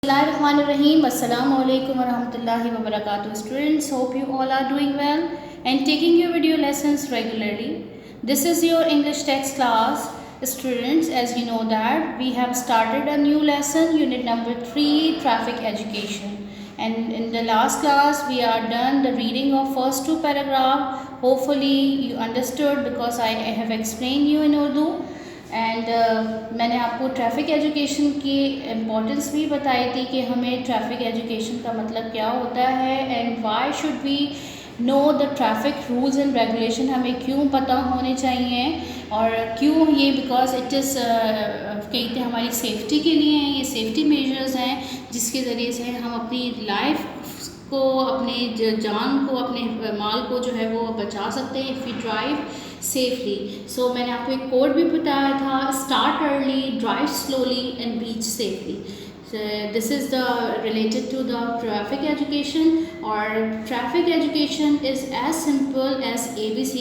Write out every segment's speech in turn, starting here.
Bismillahirrahmanirrahim. Assalamu alaikum warahmatullahi wabarakatuh. Students, hope you all are doing well and taking your video lessons regularly. This is your English text class. Students, as you know that we have started a new lesson, unit number 3, traffic education. And in the last class, we are done the reading of first two paragraph. Hopefully, you understood because I have explained you in Urdu. And मैंने आपको traffic education की importance भी बताई थी कि हमें traffic education का मतलब क्या होता है and why should we know the traffic rules and regulation, हमें क्यों पता होने चाहिए और क्यों ये बिकॉज इट इज़ कहते हैं हमारी सेफ्टी के लिए हैं, ये सेफ्टी मेजर्स हैं जिसके ज़रिए से हम अपनी लाइफ को, अपने जान को, अपने माल को जो है वो बचा सकते हैं if you drive safely. So मैंने आपको एक कोड भी बताया था, start early, drive slowly and reach safely. This is the related to the traffic education और traffic education is as simple as ABC.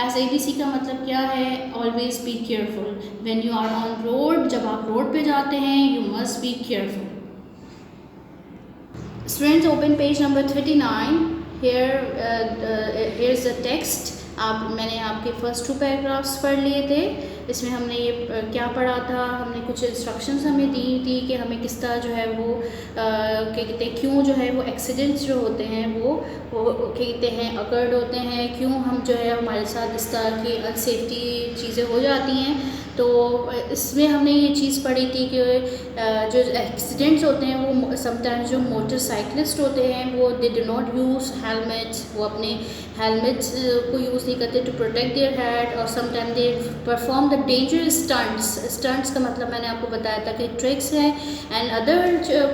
As ABC का मतलब क्या है? Always be careful when you are on road. जब आप road पे जाते हैं you must be careful. Students, open page number 39. Here is the text. मैंने आपके फर्स्ट टू पैराग्राफ्स पढ़ लिए थे. इसमें हमने ये क्या पढ़ा था, हमने कुछ इंस्ट्रक्शंस हमें दी थी कि हमें किस तरह जो है वो क्या कहते हैं, क्यों जो है वो एक्सीडेंट्स जो होते हैं वो क्या कहते हैं अकर्ड होते हैं, क्यों हम जो है हमारे साथ इस तरह की अनसेफ्टी चीज़ें हो जाती हैं. तो इसमें हमने ये चीज़ पढ़ी थी कि जो एक्सीडेंट्स होते हैं वो समटाइम्स जो मोटरसाइकिलिस्ट होते हैं वो they do not use helmets, वो अपने हेलमेट्स को यूज़ नहीं करते टू प्रोटेक्ट देयर हेड, और sometime they perform the dangerous stunts. Stunts का मतलब मैंने आपको बताया था कि ट्रिक्स हैं. And other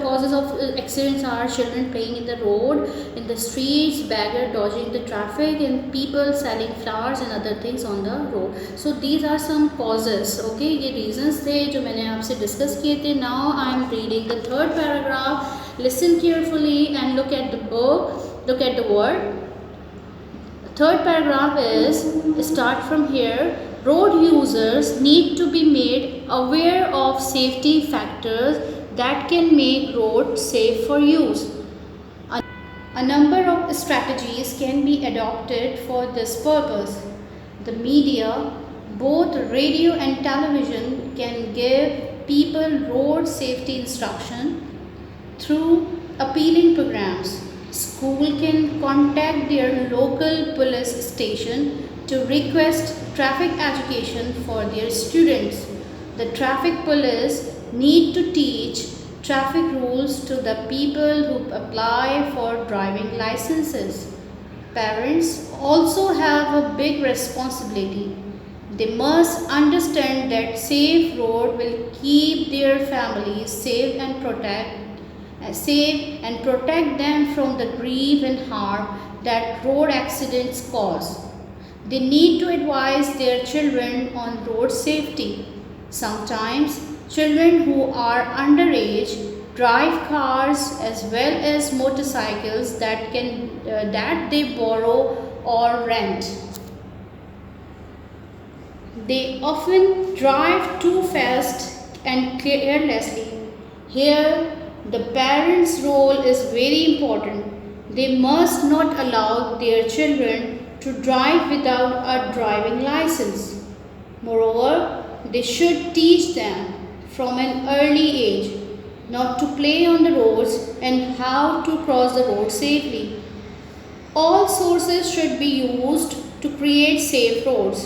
causes of accidents are children playing in the road, in the streets, beggar dodging the traffic and people selling flowers and other things on the road. So these are some causes. Okay, ये reasons थे जो मैंने आपसे discuss किए थे. Now I am reading the third paragraph. Listen carefully and look at the book, look at the word. Third paragraph is start from here. Road users need to be made aware of safety factors that can make roads safe for use. A number of strategies can be adopted for this purpose. The media, both radio and television, can give people road safety instruction through appealing programs. School can contact their local police station to request traffic education for their students. The traffic police need to teach traffic rules to the people who apply for driving licenses. Parents also have a big responsibility. They must understand that safe road will keep their families safe and protect them from the grief and harm that road accidents cause. They need to advise their children on road safety. Sometimes children who are underage drive cars as well as motorcycles that they borrow or rent. They often drive too fast and carelessly. Here the parents' role is very important. They must not allow their children to drive without a driving license. Moreover, they should teach them from an early age not to play on the roads and how to cross the road safely. All sources should be used to create safe roads.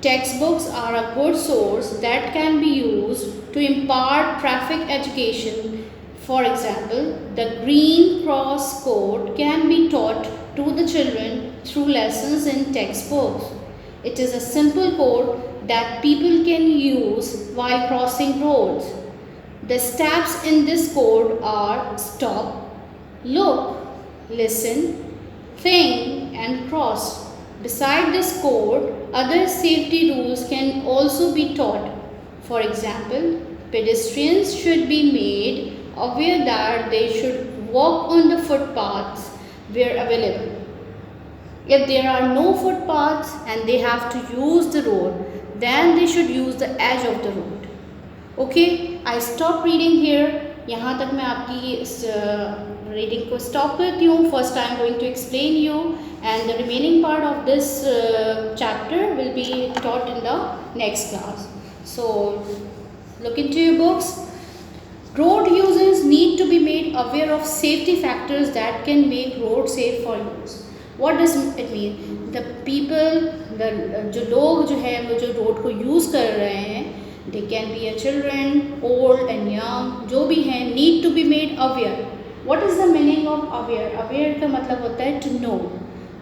Textbooks are a good source that can be used to impart traffic education. For example, the Green Cross code can be taught to the children through lessons in textbooks. It is a simple code that people can use while crossing roads. The steps in this code are stop, look, listen, think, and cross. Beside this code, other safety rules can also be taught. For example, pedestrians should be made aware that they should walk on the footpaths where available. If there are no footpaths and they have to use the road, then they should use the edge of the road. Okay, I stop reading here. यहाँ तक मैं आपकी इस reading को stop करती हूँ. First I am going to explain you and the remaining part of this chapter will be taught in the next class. So look into your books. Road users need to be made aware of safety factors that can make road safe for use. What does it mean? The people, जो लोग जो है वो जो road को use कर रहे हैं, they can be a children, old and young, जो भी हैं, need to be made aware. What is the meaning of aware? Aware का मतलब होता है to know.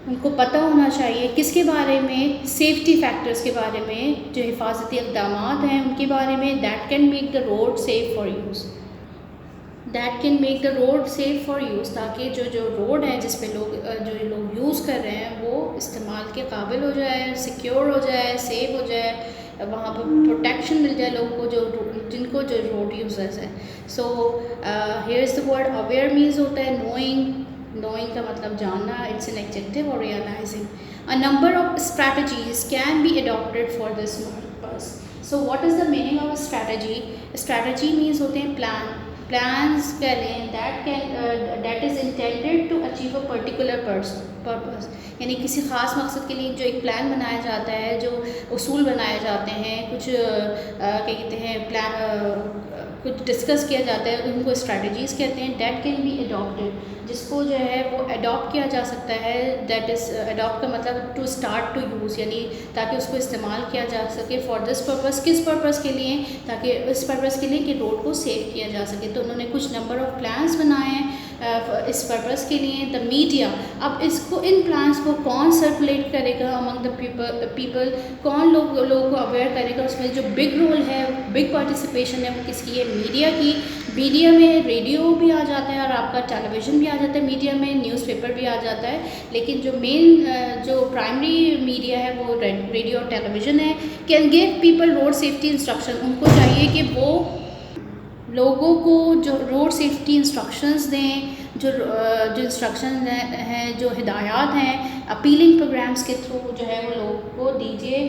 उनको पता होना चाहिए किसके बारे में, सेफ्टी फैक्टर्स के बारे में, जो हिफाजती इक़दामात हैं उनके बारे में. That can make the road safe for use. That can make the road safe for use, ताकि जो रोड है जिस पे लोग यूज़ कर रहे हैं वो इस्तेमाल के काबिल हो जाए, सिक्योर हो जाए, सेफ़ हो जाए, वहाँ पर प्रोटेक्शन मिल जाए लोगों को जिनको जो रोड यूज़र्स हैं. So here is the word aware. Means होता है नोइंग. नोइंग का मतलब जानना. It's an adjective. और realising. A number of strategies can be adopted for this purpose. So what is the meaning of strategy? Strategy means होते हैं plan. Plans कह लें that is intended to achieve a particular purpose. यानी किसी ख़ास मकसद के लिए जो एक प्लान बनाया जाता है, जो उसूल बनाए जाते हैं, कुछ क्या कहते हैं कुछ डिस्कस किया जाता है, उनको स्ट्रैटेजीज़ कहते हैं. दैट कैन बी अडॉप्टेड, जिसको जो है वो अडॉप्ट किया जा सकता है. दैट इज़ अडॉप्ट का मतलब टू स्टार्ट टू यूज़, यानी ताकि उसको इस्तेमाल किया जा सके फॉर दिस पर्पस. किस पर्पस के लिए? ताकि इस पर्पस के लिए कि रोड को सेव किया जा सके. तो उन्होंने कुछ नंबर ऑफ़ प्लान्स बनाए हैं इस पर्पस के लिए. द मीडिया, अब इसको इन प्लान्स को कौन सर्कुलेट करेगा अमंग द पीपल, कौन लोगों को अवेयर करेगा? उसमें जो बिग रोल है, बिग पार्टिसिपेशन है, वो किसकी है? मीडिया की. मीडिया में रेडियो भी आ जाता है और आपका टेलीविज़न भी आ जाता है. मीडिया में न्यूज़पेपर भी आ जाता है, लेकिन जो मेन जो प्राइमरी मीडिया है वो रेडियो और टेलीविज़न है. Can give people road safety instruction. उनको चाहिए कि वो लोगों को जो रोड सेफ्टी इंस्ट्रक्शंस दें, जो इंस्ट्रक्शन हैं, जो हिदायत हैं, अपीलिंग प्रोग्राम्स के थ्रू जो है वो लोगों को दीजिए.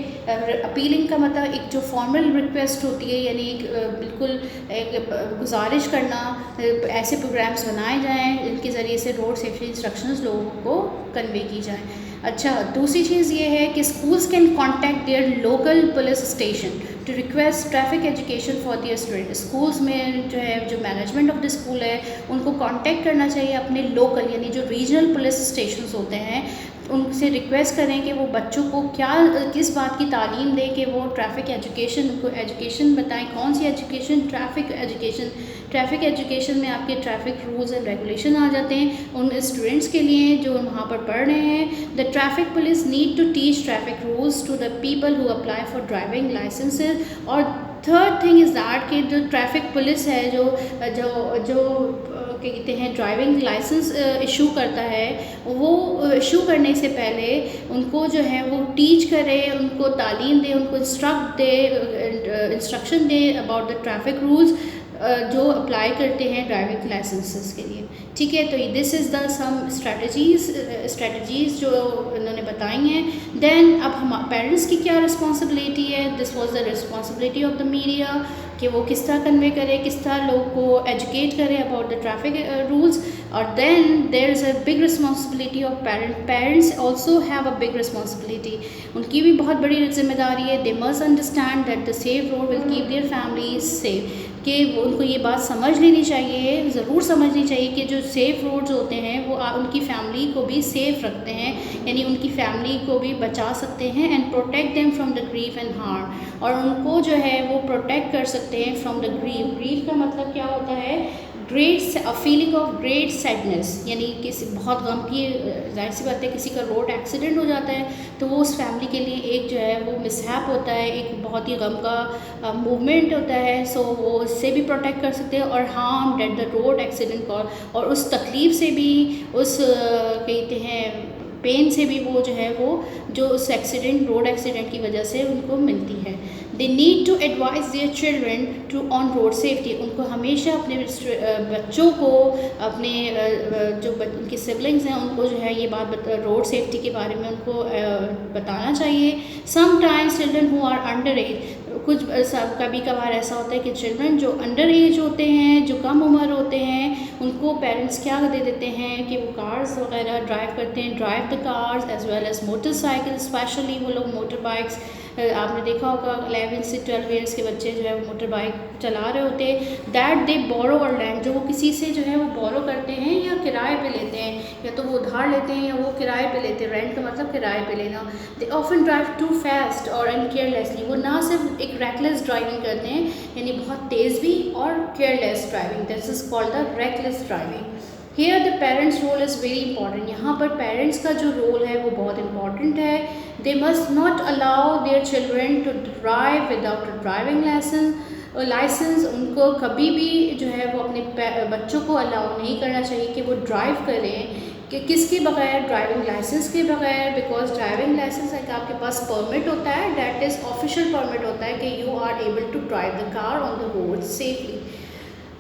अपीलिंग का मतलब एक जो फॉर्मल रिक्वेस्ट होती है, यानी बिल्कुल एक गुजारिश करना. ऐसे प्रोग्राम्स बनाए जाएं जिनके ज़रिए से रोड सेफ्टी इंस्ट्रक्शंस लोगों को कन्वे की जाएं. अच्छा, दूसरी चीज़ ये है कि schools can contact their local police station to request traffic education for their student. Schools में जो है जो मैनेजमेंट ऑफ द स्कूल है उनको कांटेक्ट करना चाहिए अपने लोकल यानी जो रीजनल पुलिस स्टेशंस होते हैं, उनसे रिक्वेस्ट करें कि वो बच्चों को किस बात की तालीम दें कि वो ट्रैफिक एजुकेशन, उनको एजुकेशन बताएं. कौन सी education? Traffic education. Traffic education में आपके ट्रैफिक रूल्स एंड रेगुलेशन आ जाते हैं उन स्टूडेंट्स के लिए जो वहाँ पर पढ़ रहे हैं. The traffic police need to teach traffic rules to the people who apply for driving licenses. और थर्ड थिंग इज़ दैट कि जो ट्रैफिक पुलिस है जो क्या कहते हैं ड्राइविंग लाइसेंस इशू करता है, वो इशू करने से पहले उनको जो है वो टीच करे, उनको तालीम दे, उनको इंस्ट्रक्शन दे अबाउट द ट्रैफिक रूल्स जो अप्लाई करते हैं ड्राइविंग लाइसेंसेस के लिए. ठीक है, तो this is the some strategies जो उन्होंने बताई हैं. देन अब हम पेरेंट्स की क्या रिस्पॉन्सिबिलिटी है? This was the responsibility of the media कि वो किस तरह कन्वे करे, किस तरह लोगों को एजुकेट करे अबाउट द ट्रैफिक रूल्स. और then there is a big responsibility of parents also have a big responsibility. उनकी भी बहुत बड़ी जिम्मेदारी है. They must understand that the safe road will keep their family safe. कि उनको ये बात समझ लेनी चाहिए, ज़रूर समझनी चाहिए कि जो सेफ़ रोड्स होते हैं वो उनकी फैमिली को भी सेफ़ रखते हैं, यानी उनकी फैमिली को भी बचा सकते हैं. And protect them from the grief and harm. और उनको जो है वो प्रोटेक्ट कर सकते हैं फ्रॉम द ग्रीफ. ग्रीफ का मतलब क्या होता है? फीलिंग ऑफ ग्रेट सैडनेस, यानी किसी बहुत गम की, जाहिर सी बात है किसी का रोड एक्सीडेंट हो जाता है तो वो उस फैमिली के लिए एक जो है वो मिसहैप होता है, एक बहुत ही गम का मूवमेंट होता है. सो वो उससे भी प्रोटेक्ट कर सकते हैं. और harm that the road accident और उस तकलीफ़ से भी, उस कहते हैं पेन से भी वो जो है वो जो उस रोड एक्सीडेंट की वजह से उनको मिलती है. They need to advise their children to on road safety. उनको हमेशा अपने बच्चों को, अपने जो उनके सिबलिंग्स हैं उनको जो है ये बात रोड सेफ्टी के बारे में उनको बताना चाहिए. Sometimes children who are under age, कुछ सब कभी कभार ऐसा होता है कि चिल्ड्रन जो अंडर एज होते हैं, जो कम उम्र होते हैं, उनको पेरेंट्स क्या दे देते हैं कि वो कार्स वगैरह ड्राइव करते हैं, drive the cars as well as motorcycle, specially वो लोग मोटर बाइक्स, आपने देखा होगा 11 से 12 ईयर्स के बच्चे जो है वो मोटर बाइक चला रहे होते हैं, दैट दे बोरो और लैंड, जो वो किसी से जो है वो बोरो करते हैं या किराए पे लेते हैं, या तो वो उधार लेते हैं या वो किराए पे लेते हैं। रेंट का मतलब किराए पे लेना। They often drive too fast और अनकेयरलेसली, वो ना सिर्फ एक रेकलेस ड्राइविंग करते हैं, यानी बहुत तेज़ भी, और careless driving, this is called the reckless driving. Here the parents role is very important, यहाँ पर पेरेंट्स का जो रोल है वो बहुत इंपॉर्टेंट है। They must not allow their children to drive without a driving license. उनको कभी भी जो है वो अपने बच्चों को अलाउ नहीं करना चाहिए कि वो ड्राइव करें, कि किसके बगैर, ड्राइविंग लाइसेंस के बगैर, बिकॉज ड्राइविंग लाइसेंस एक आपके पास परमिट होता है, दैट इज़ ऑफिशियल परमिट होता है कि you are able to drive the car on the road safely.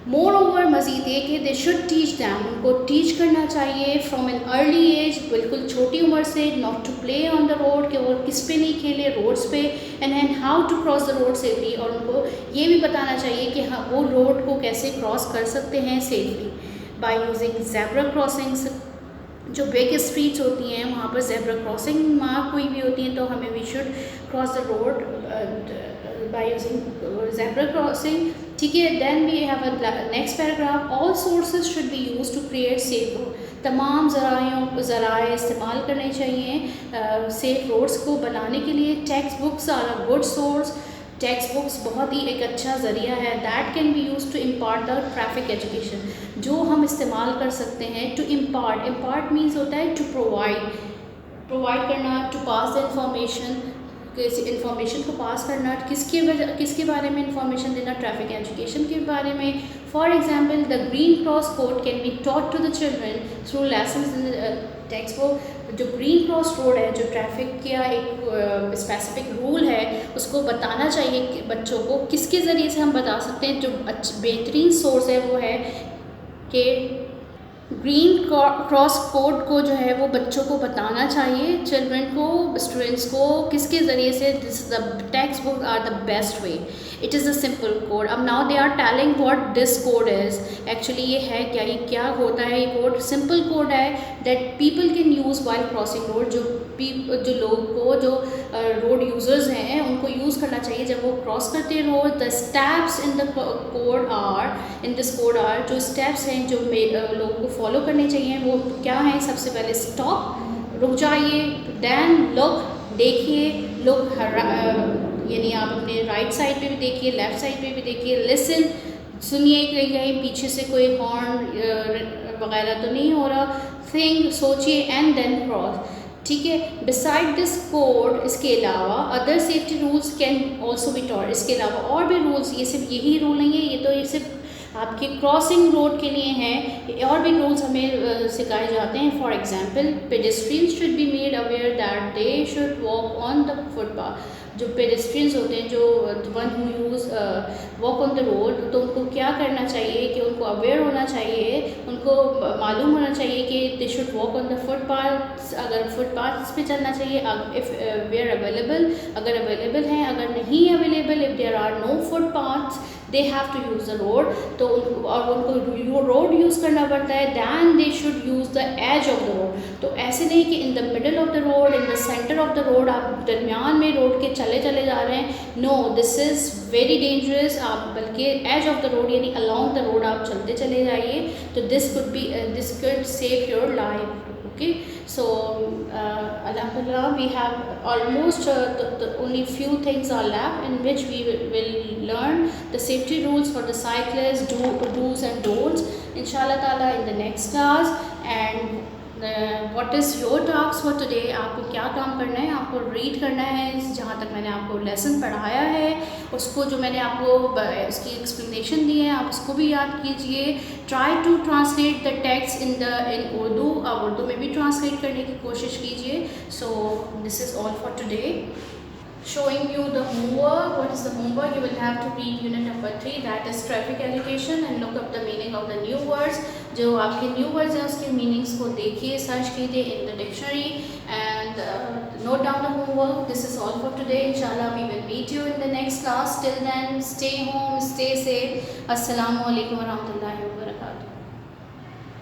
Moreover मज़ीद ये कि दे शुड टीच दैम, उनको टीच करना चाहिए फ्रॉम एन अर्ली एज, बिल्कुल छोटी उम्र से, not to play on the road, कि वो किस पे नहीं खेले, रोड्स पे, and how to cross the road safely, और उनको ये भी बताना चाहिए कि हाँ वो रोड को कैसे क्रॉस कर सकते हैं safely bye using zebra crossings. जो बिग स्ट्रीट्स होती हैं वहाँ पर ज़ेब्रा क्रॉसिंग मार्क हुई भी होती हैं, तो हमें we should cross the road by using zebra crossing, ठीक है। Then we have a next paragraph, all sources should be use to create safe road, तमाम ज़राए इस्तेमाल करने चाहिए सेफ रोड्स को बनाने के लिए। Text books are a good source, text books बहुत ही एक अच्छा ज़रिया है। That can be use to impart the traffic education, जो हम इस्तेमाल कर सकते हैं टू इम्पार्ट मीन्स होता है टू प्रोवाइड करना, to pass the information, information को पास करना, किसके बारे में इंफॉर्मेशन देना, ट्रैफिक एजुकेशन के बारे में। For example the green cross code can be taught to the children through lessons in text book. जो ग्रीन क्रॉस रोड है, जो ट्रैफिक का एक स्पेसिफिक रूल है, उसको बताना चाहिए कि बच्चों को, किसके ज़रिए से हम बता सकते हैं, जो बेहतरीन सोर्स है वो है कि ग्रीन क्रॉस कोड को जो है वो बच्चों को बताना चाहिए, चिल्ड्रन को, स्टूडेंट्स को, किसके ज़रिए से, this the text book are the best way, it is a simple code. अब now they are telling what this code is, actually ये है क्या, ये क्या होता है, ये कोड सिंपल कोड है that people can use while crossing road, जो लोग को, जो रोड यूज़र्स हैं उनको यूज़ करना चाहिए जब वो क्रॉस करते हैं road. The steps in the code are, in this code are, जो स्टेप्स हैं जो लोगों को फॉलो करने चाहिए वो क्या है। सबसे पहले स्टॉप, रुक जाइए, देन लुक, देखिए, लुक यानी आप अपने राइट साइड पे भी देखिए, लेफ़्ट साइड पे भी देखिए, लिसन, सुनिए कहीं पीछे से कोई हॉर्न वगैरह तो नहीं हो रहा, थिंक, सोचिए, एंड देन क्रॉस, ठीक है। बिसाइड दिस कोड, इसके अलावा other safety rules can also be taught, इसके अलावा और भी रूल्स, ये सिर्फ यही रूल नहीं है, ये सिर्फ आपके क्रॉसिंग रोड के लिए हैं, और भी रूल्स हमें सिखाए जाते हैं। For example pedestrians should be made aware that they should walk on the footpath, जो पेडेस्ट्रियंस होते हैं, जो one who use walk on the road, तो उनको क्या करना चाहिए कि उनको अवेयर होना चाहिए, उनको मालूम होना चाहिए कि they should walk on the footpath, अगर फुटपाथ पे चलना चाहिए, इफ़ वेयर अवेलेबल, अगर अवेलेबल हैं, अगर नहीं available, if there are no footpaths they have to use the road, तो उनको रोड यूज़ करना पड़ता है। Then they should use the edge of the road, तो ऐसे नहीं कि in the middle of the road, in the centre of the road, आप दरमियान में रोड के चले जा रहे हैं, no, this is very dangerous. आप बल्कि एज ऑफ द रोड यानी अलॉन्ग द रोड आप चलते चले जाइए, तो this could save your life. Okay, so alhamdulillah we have almost the only few things are left in which we will learn the safety rules for the cyclists, do's and don'ts inshallah ta'ala in the next class। And what is your task for today, आपको क्या काम करना है, आपको read करना है, जहाँ तक मैंने आपको लेसन पढ़ाया है उसको, जो मैंने आपको उसकी एक्सप्लेनेशन दी है, आप उसको भी याद कीजिए। Try to translate the text in Urdu, आप उर्दू में भी ट्रांसलेट करने की कोशिश कीजिए। So this is all for today. Showing you the homework. What is the homework? You will have to read unit number 3, that is traffic education, and look up the meaning of the new words. जो आपके new words हैं उसके meanings को देखिए, search कीजिए in the dictionary and note down the homework. This is all for today. Inshallah we will meet you in the next class. Till then, stay home, stay safe. Assalamu alaikum warahmatullahi wabarakatuh.